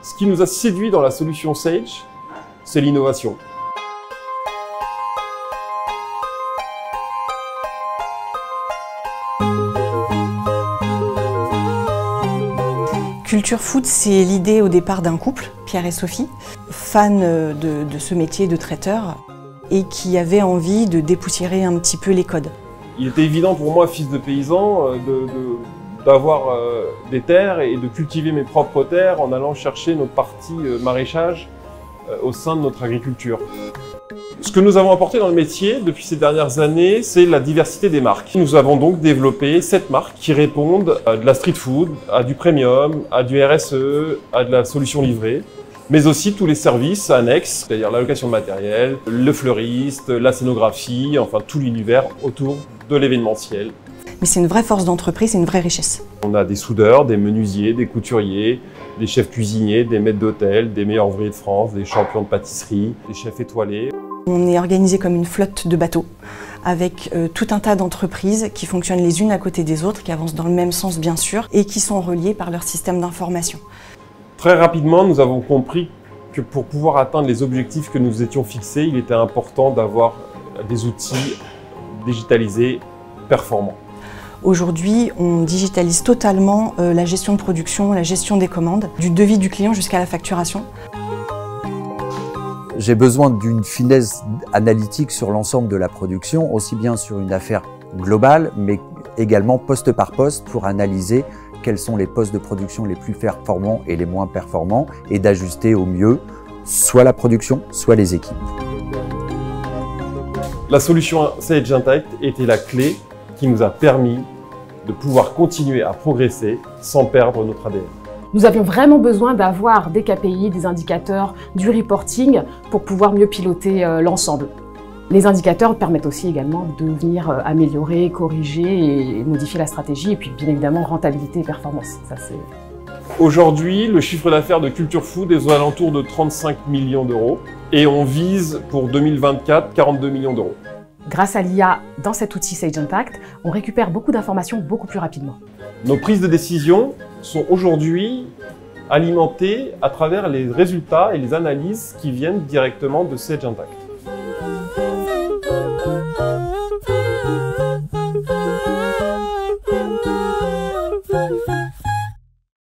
Ce qui nous a séduit dans la solution Sage, c'est l'innovation. Culture Food, c'est l'idée au départ d'un couple, Pierre et Sophie, fans de ce métier de traiteur et qui avaient envie de dépoussiérer un petit peu les codes. Il était évident pour moi, fils de paysan, d'avoir des terres et de cultiver mes propres terres en allant chercher notre partie maraîchage au sein de notre agriculture. Ce que nous avons apporté dans le métier depuis ces dernières années, c'est la diversité des marques. Nous avons donc développé 7 marques qui répondent à de la street food, à du premium, à du RSE, à de la solution livrée, mais aussi tous les services annexes, c'est-à-dire la location de matériel, le fleuriste, la scénographie, enfin tout l'univers autour de l'événementiel. Mais c'est une vraie force d'entreprise, c'est une vraie richesse. On a des soudeurs, des menuisiers, des couturiers, des chefs cuisiniers, des maîtres d'hôtel, des meilleurs ouvriers de France, des champions de pâtisserie, des chefs étoilés. On est organisé comme une flotte de bateaux avec tout un tas d'entreprises qui fonctionnent les unes à côté des autres, qui avancent dans le même sens bien sûr et qui sont reliées par leur système d'information. Très rapidement, nous avons compris que pour pouvoir atteindre les objectifs que nous étions fixés, il était important d'avoir des outils digitalisés performants. Aujourd'hui, on digitalise totalement la gestion de production, la gestion des commandes, du devis du client jusqu'à la facturation. J'ai besoin d'une finesse analytique sur l'ensemble de la production, aussi bien sur une affaire globale, mais également poste par poste pour analyser quels sont les postes de production les plus performants et les moins performants et d'ajuster au mieux soit la production, soit les équipes. La solution Sage Intacct était la clé qui nous a permis de pouvoir continuer à progresser sans perdre notre ADN. Nous avions vraiment besoin d'avoir des KPI, des indicateurs, du reporting pour pouvoir mieux piloter l'ensemble. Les indicateurs permettent aussi également de venir améliorer, corriger et modifier la stratégie et puis bien évidemment rentabilité et performance. Aujourd'hui, le chiffre d'affaires de Culture Food est aux alentours de 35 millions d'euros et on vise pour 2024 42 millions d'euros. Grâce à l'IA dans cet outil Sage Intacct, on récupère beaucoup d'informations beaucoup plus rapidement. Nos prises de décision sont aujourd'hui alimentées à travers les résultats et les analyses qui viennent directement de Sage Intacct.